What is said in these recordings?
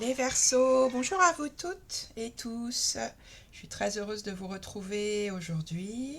Les Verseaux, bonjour à vous toutes et tous. Je suis très heureuse de vous retrouver aujourd'hui.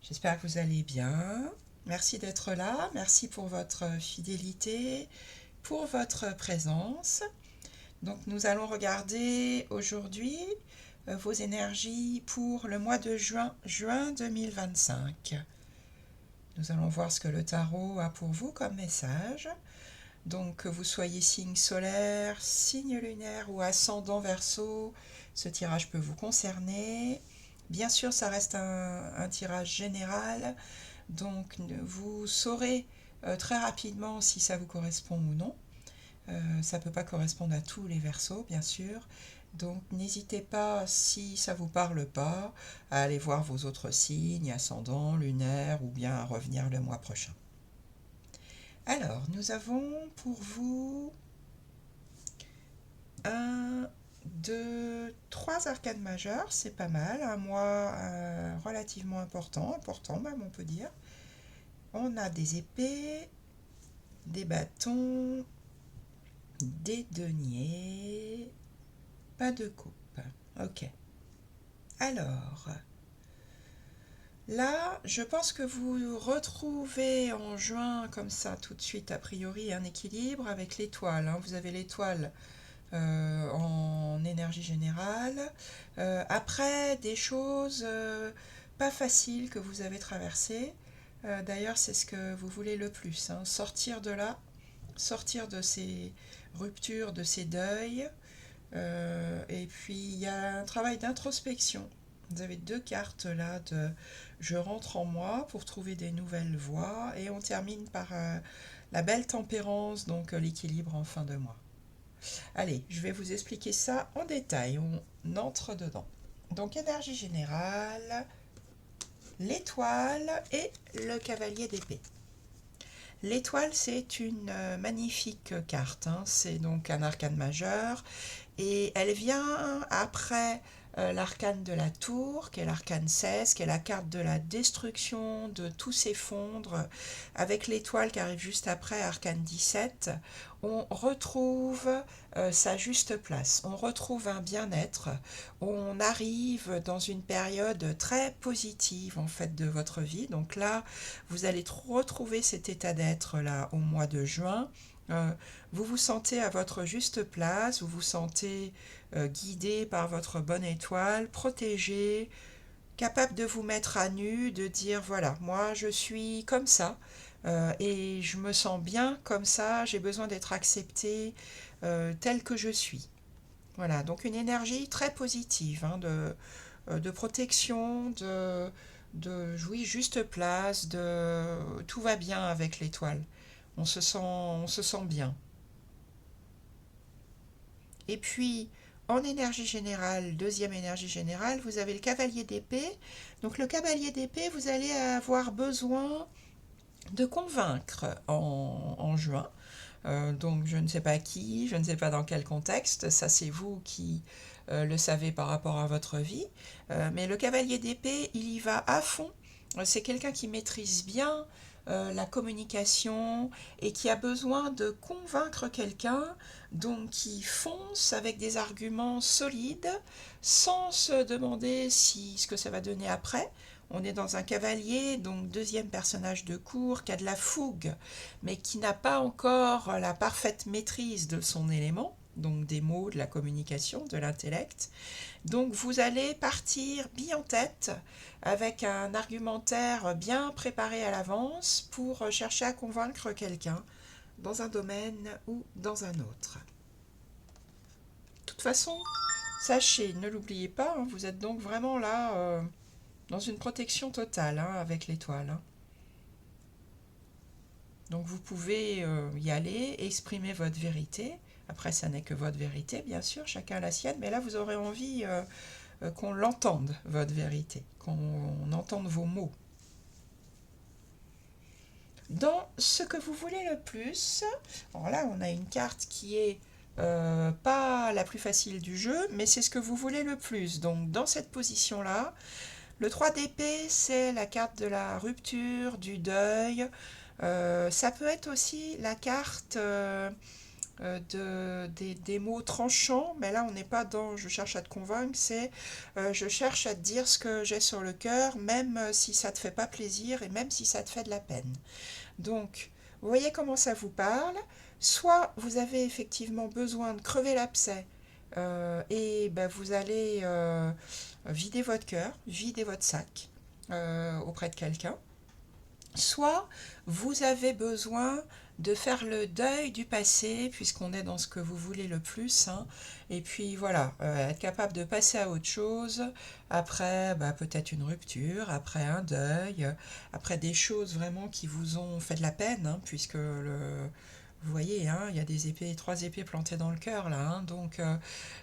J'espère que vous allez bien. Merci d'être là, merci pour votre fidélité, pour votre présence. Donc nous allons regarder aujourd'hui vos énergies pour le mois de juin 2025. Nous allons voir ce que le tarot a pour vous comme message. Donc que vous soyez signe solaire, signe lunaire ou ascendant Verseau, ce tirage peut vous concerner. Bien sûr, ça reste un tirage général, donc vous saurez très rapidement si ça vous correspond ou non. Ça ne peut pas correspondre à tous les Verseaux, bien sûr. Donc n'hésitez pas, si ça ne vous parle pas, à aller voir vos autres signes, ascendant, lunaire, ou bien à revenir le mois prochain. Alors, nous avons pour vous un, deux, trois arcanes majeures, c'est pas mal, un mois relativement important même on peut dire. On a des épées, des bâtons, des deniers, pas de coupe. Ok. Alors, là, je pense que vous retrouvez en juin, comme ça, tout de suite, a priori, un équilibre avec l'étoile. Hein. Vous avez l'étoile en énergie générale. Après, des choses pas faciles que vous avez traversées. D'ailleurs, c'est ce que vous voulez le plus, hein, sortir de là, sortir de ces ruptures, de ces deuils. Et puis, il y a un travail d'introspection. Vous avez deux cartes là de je rentre en moi pour trouver des nouvelles voies. Et on termine par la belle tempérance, donc l'équilibre en fin de mois. Allez, je vais vous expliquer ça en détail. On entre dedans. Donc, énergie générale, l'étoile et le cavalier d'épée. L'étoile, c'est une magnifique carte. Hein. C'est donc un arcane majeur et elle vient après l'arcane de la tour, qui est l'arcane 16, qui est la carte de la destruction, de tout s'effondre. Avec l'étoile qui arrive juste après, arcane 17, on retrouve sa juste place, on retrouve un bien-être, on arrive dans une période très positive en fait de votre vie. Donc là, vous allez retrouver cet état d'être là au mois de juin. Euh, vous vous sentez à votre juste place, vous vous sentez guidé par votre bonne étoile, protégé, capable de vous mettre à nu, de dire voilà, moi je suis comme ça et je me sens bien comme ça, j'ai besoin d'être accepté tel que je suis. Voilà, donc une énergie très positive hein, de protection, de oui, juste place, de tout va bien avec l'étoile. On se sent bien. Et puis, en énergie générale, deuxième énergie générale, vous avez le cavalier d'épée. Donc le cavalier d'épée, vous allez avoir besoin de convaincre en juin. Donc je ne sais pas qui, je ne sais pas dans quel contexte, ça c'est vous qui le savez par rapport à votre vie. Mais le cavalier d'épée, il y va à fond. C'est quelqu'un qui maîtrise bien la communication et qui a besoin de convaincre quelqu'un, donc qui fonce avec des arguments solides sans se demander ce que ça va donner après. On est dans un cavalier, donc deuxième personnage de cour, qui a de la fougue, mais qui n'a pas encore la parfaite maîtrise de son élément, donc des mots, de la communication, de l'intellect. Donc vous allez partir bien en tête avec un argumentaire bien préparé à l'avance pour chercher à convaincre quelqu'un dans un domaine ou dans un autre. De toute façon, sachez, ne l'oubliez pas, hein, vous êtes donc vraiment là dans une protection totale hein, avec l'étoile. Hein. Donc vous pouvez y aller, exprimer votre vérité. Après, ça n'est que votre vérité, bien sûr, chacun a la sienne, mais là, vous aurez envie qu'on l'entende, votre vérité, qu'on entende vos mots. Dans ce que vous voulez le plus, alors là, on a une carte qui est pas la plus facile du jeu, mais c'est ce que vous voulez le plus. Donc, dans cette position-là, le 3 d'épée, c'est la carte de la rupture, du deuil. Ça peut être aussi la carte des mots tranchants, mais là on n'est pas dans je cherche à te convaincre, c'est je cherche à te dire ce que j'ai sur le cœur, même si ça te fait pas plaisir et même si ça te fait de la peine. Donc, vous voyez comment ça vous parle. Soit vous avez effectivement besoin de crever l'abcès et ben, vous allez vider votre cœur, vider votre sac auprès de quelqu'un. Soit vous avez besoin de faire le deuil du passé, puisqu'on est dans ce que vous voulez le plus, hein. Et puis voilà, être capable de passer à autre chose, après bah, peut-être une rupture, après un deuil, après des choses vraiment qui vous ont fait de la peine, hein, puisque vous voyez, hein, il y a des épées, 3 épées plantées dans le cœur là, hein. Donc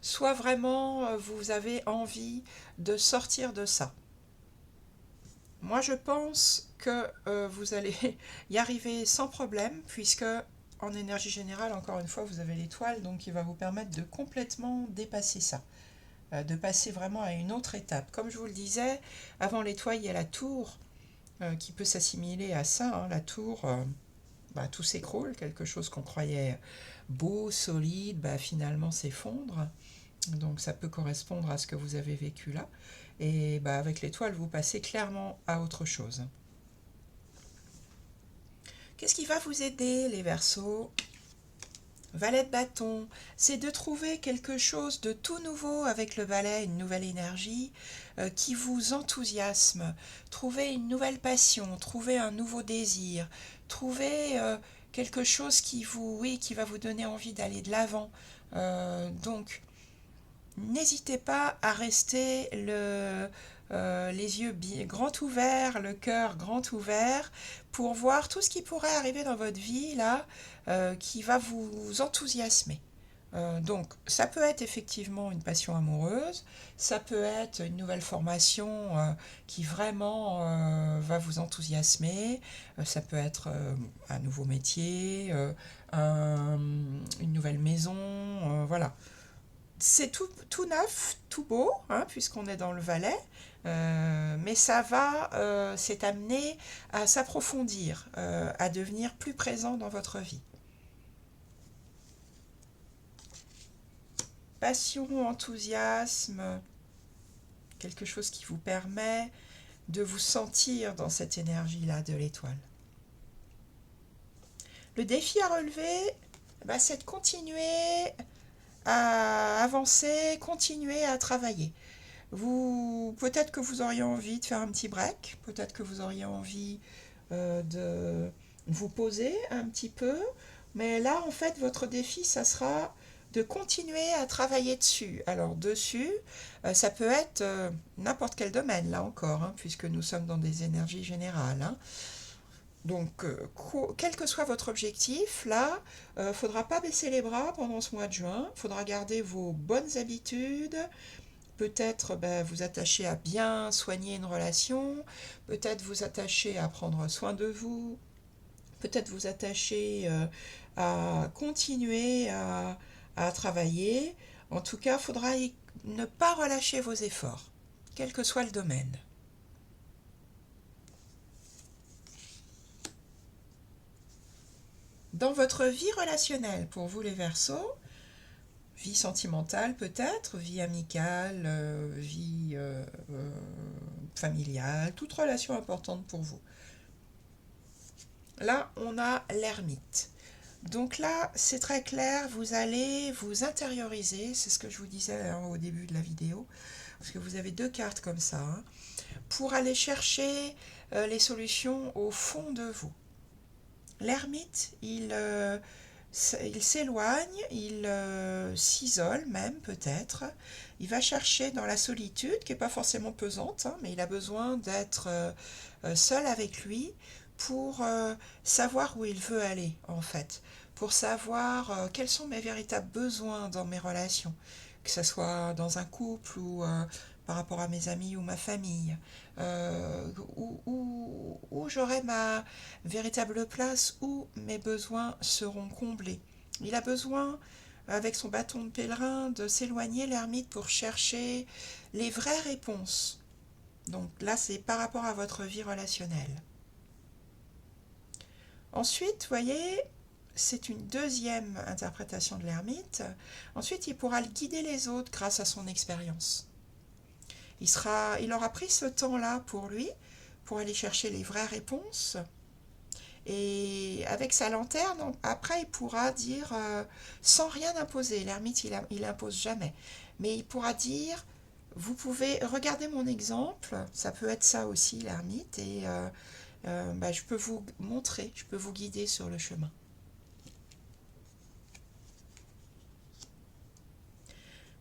soit vraiment vous avez envie de sortir de ça. Moi, je pense que vous allez y arriver sans problème, puisque en énergie générale, encore une fois, vous avez l'étoile, donc il va vous permettre de complètement dépasser ça, de passer vraiment à une autre étape. Comme je vous le disais, avant l'étoile, il y a la tour qui peut s'assimiler à ça, hein. La tour, bah, tout s'écroule, quelque chose qu'on croyait beau, solide, bah, finalement s'effondre. Donc ça peut correspondre à ce que vous avez vécu là. Et bah, avec l'étoile, vous passez clairement à autre chose. Qu'est-ce qui va vous aider, les Verseaux? Valet de bâton, c'est de trouver quelque chose de tout nouveau avec le valet, une nouvelle énergie qui vous enthousiasme. Trouver une nouvelle passion, trouver un nouveau désir, trouver quelque chose qui vous, oui, qui va vous donner envie d'aller de l'avant. Donc, n'hésitez pas à rester les yeux grands ouverts, le cœur grand ouvert, pour voir tout ce qui pourrait arriver dans votre vie, là, qui va vous enthousiasmer. Donc, ça peut être effectivement une passion amoureuse, ça peut être une nouvelle formation qui vraiment va vous enthousiasmer, ça peut être un nouveau métier, une nouvelle maison, voilà. C'est tout neuf, tout beau, hein, puisqu'on est dans le Valais, mais ça va, c'est amené à s'approfondir, à devenir plus présent dans votre vie. Passion, enthousiasme, quelque chose qui vous permet de vous sentir dans cette énergie-là de l'étoile. Le défi à relever, bah, c'est de continuer à avancer, continuer à travailler. Peut-être que vous auriez envie de faire un petit break, peut-être que vous auriez envie de vous poser un petit peu, mais là, en fait, votre défi, ça sera de continuer à travailler dessus. Alors, dessus, ça peut être n'importe quel domaine, là encore, hein, puisque nous sommes dans des énergies générales, hein. Donc, quel que soit votre objectif, là, il ne faudra pas baisser les bras pendant ce mois de juin. Il faudra garder vos bonnes habitudes. Peut-être vous attacher à bien soigner une relation. Peut-être vous attacher à prendre soin de vous. Peut-être vous attacher à continuer à travailler. En tout cas, il faudra ne pas relâcher vos efforts, quel que soit le domaine. Dans votre vie relationnelle, pour vous les Verseaux, vie sentimentale peut-être, vie amicale, vie familiale, toute relation importante pour vous. Là, on a l'ermite. Donc là, c'est très clair, vous allez vous intérioriser, c'est ce que je vous disais hein, au début de la vidéo, parce que vous avez 2 cartes comme ça, hein, pour aller chercher les solutions au fond de vous. L'ermite, il s'éloigne, il s'isole même peut-être, il va chercher dans la solitude, qui n'est pas forcément pesante, hein, mais il a besoin d'être seul avec lui pour savoir où il veut aller en fait, pour savoir quels sont mes véritables besoins dans mes relations, que ce soit dans un couple ou par rapport à mes amis ou ma famille, où j'aurai ma véritable place, où mes besoins seront comblés. Il a besoin, avec son bâton de pèlerin, de s'éloigner l'ermite pour chercher les vraies réponses. Donc là, c'est par rapport à votre vie relationnelle. Ensuite, vous voyez, c'est une deuxième interprétation de l'ermite. Ensuite, il pourra guider les autres grâce à son expérience. Il aura pris ce temps-là pour lui, pour aller chercher les vraies réponses. Et avec sa lanterne, après, il pourra dire, sans rien imposer, l'ermite, il impose jamais, mais il pourra dire, vous pouvez regarder mon exemple, ça peut être ça aussi, l'ermite, et je peux vous montrer, je peux vous guider sur le chemin.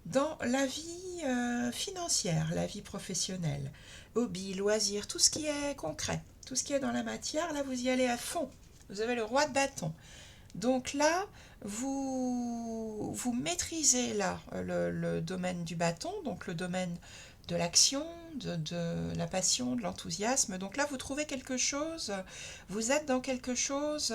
Dans la vie financière, la vie professionnelle, hobby, loisirs, tout ce qui est concret, tout ce qui est dans la matière, là vous y allez à fond. Vous avez le roi de bâton. Donc là, vous maîtrisez là le domaine du bâton, donc le domaine de l'action, de la passion, de l'enthousiasme. Donc là, vous trouvez quelque chose, vous êtes dans quelque chose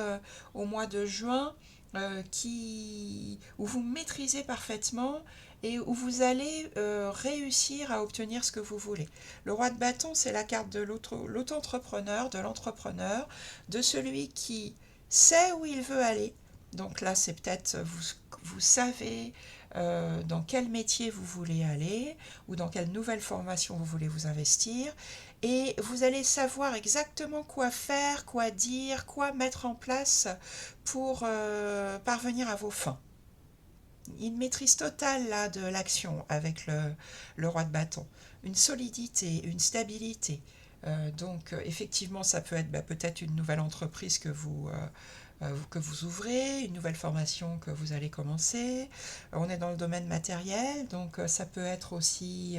au mois de juin où vous maîtrisez parfaitement et où vous allez réussir à obtenir ce que vous voulez. Le roi de bâton, c'est la carte de l'auto-entrepreneur, de l'entrepreneur, de celui qui sait où il veut aller. Donc là, c'est peut-être, vous savez dans quel métier vous voulez aller ou dans quelle nouvelle formation vous voulez vous investir. Et vous allez savoir exactement quoi faire, quoi dire, quoi mettre en place pour parvenir à vos fins. Une maîtrise totale là, de l'action avec le roi de bâton. Une solidité, une stabilité. Donc effectivement, ça peut être peut-être une nouvelle entreprise que vous ouvrez, une nouvelle formation que vous allez commencer. On est dans le domaine matériel, donc ça peut être aussi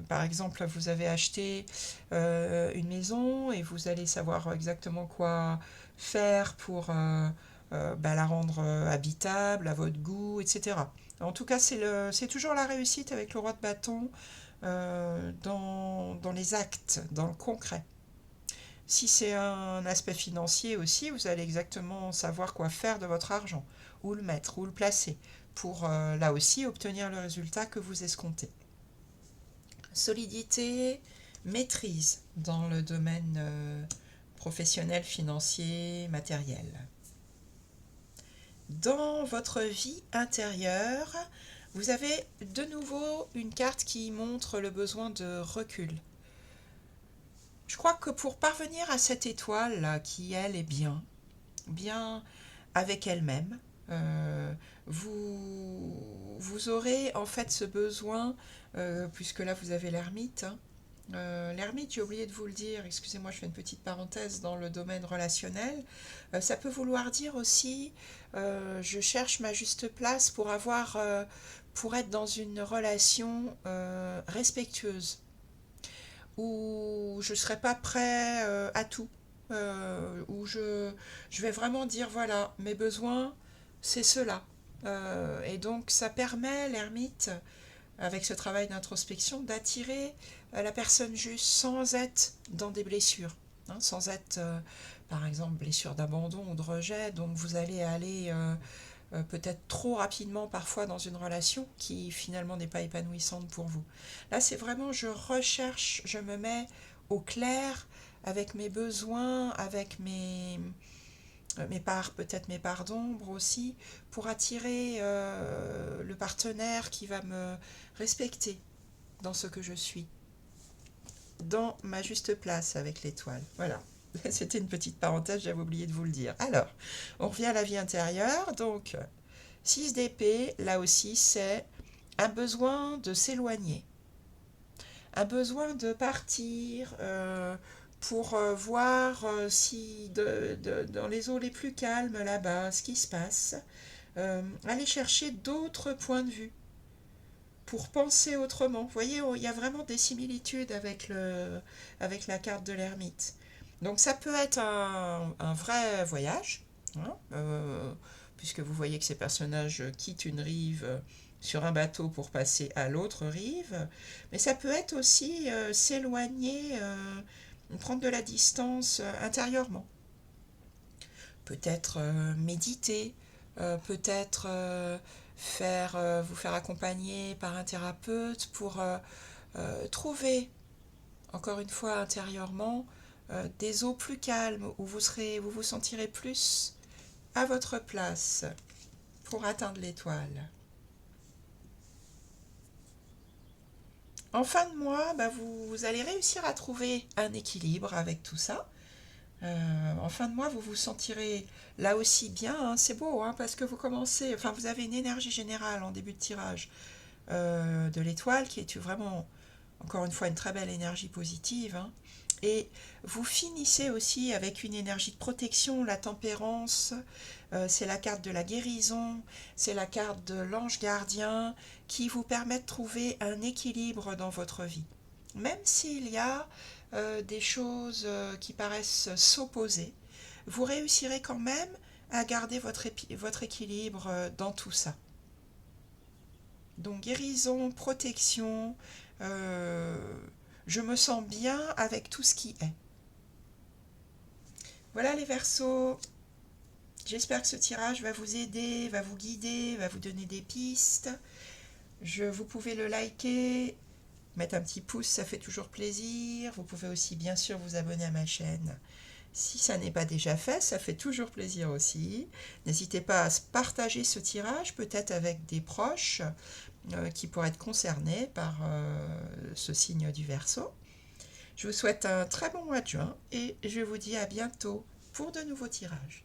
par exemple, vous avez acheté une maison et vous allez savoir exactement quoi faire pour la rendre habitable, à votre goût, etc. En tout cas, c'est toujours la réussite avec le roi de bâton dans les actes, dans le concret. Si c'est un aspect financier aussi, vous allez exactement savoir quoi faire de votre argent, où le mettre, où le placer, pour là aussi obtenir le résultat que vous escomptez. Solidité, maîtrise dans le domaine professionnel, financier, matériel. Dans votre vie intérieure, vous avez de nouveau une carte qui montre le besoin de recul. Je crois que pour parvenir à cette étoile-là, qui elle est bien avec elle-même, vous aurez en fait ce besoin, puisque là vous avez l'ermite. L'ermite, j'ai oublié de vous le dire, excusez-moi, je fais une petite parenthèse dans le domaine relationnel. Ça peut vouloir dire aussi, je cherche ma juste place pour être dans une relation respectueuse, où je ne serai pas prêt à tout, où je vais vraiment dire, voilà, mes besoins, c'est cela. Et donc ça permet, l'ermite, avec ce travail d'introspection, d'attirer la personne juste sans être dans des blessures, hein, sans être, par exemple, blessure d'abandon ou de rejet. Donc vous allez aller peut-être trop rapidement parfois dans une relation qui finalement n'est pas épanouissante pour vous. Là, c'est vraiment, je recherche, je me mets au clair avec mes besoins, avec peut-être mes parts d'ombre aussi, pour attirer le partenaire qui va me respecter dans ce que je suis, dans ma juste place avec l'étoile. Voilà, c'était une petite parenthèse, j'avais oublié de vous le dire. Alors, on revient à la vie intérieure, donc 6 d'épée, là aussi c'est un besoin de s'éloigner, un besoin de partir pour voir si dans les eaux les plus calmes là-bas, ce qui se passe, aller chercher d'autres points de vue pour penser autrement. Vous voyez, il y a vraiment des similitudes avec la carte de l'ermite. Donc ça peut être un vrai voyage, hein, puisque vous voyez que ces personnages quittent une rive sur un bateau pour passer à l'autre rive, mais ça peut être aussi s'éloigner, prendre de la distance intérieurement. Peut-être méditer, peut-être vous faire accompagner par un thérapeute pour trouver, encore une fois intérieurement, des eaux plus calmes où vous vous sentirez plus à votre place pour atteindre l'étoile. En fin de mois, vous allez réussir à trouver un équilibre avec tout ça. En fin de mois, vous vous sentirez là aussi bien, hein, c'est beau, hein, parce que vous commencez, enfin vous avez une énergie générale en début de tirage de l'étoile qui est vraiment, encore une fois, une très belle énergie positive, hein. Et vous finissez aussi avec une énergie de protection, la tempérance, c'est la carte de la guérison, c'est la carte de l'ange gardien qui vous permet de trouver un équilibre dans votre vie. Même s'il y a des choses qui paraissent s'opposer, vous réussirez quand même à garder votre équilibre dans tout ça. Donc guérison, protection, euh, je me sens bien avec tout ce qui est. Voilà les Verseaux, j'espère que ce tirage va vous aider, va vous guider, va vous donner des pistes. Vous pouvez le liker, mettre un petit pouce, ça fait toujours plaisir. Vous pouvez aussi bien sûr vous abonner à ma chaîne. Si ça n'est pas déjà fait, ça fait toujours plaisir aussi. N'hésitez pas à partager ce tirage, peut-être avec des proches qui pourraient être concernés par ce signe du Verseau. Je vous souhaite un très bon mois de juin et je vous dis à bientôt pour de nouveaux tirages.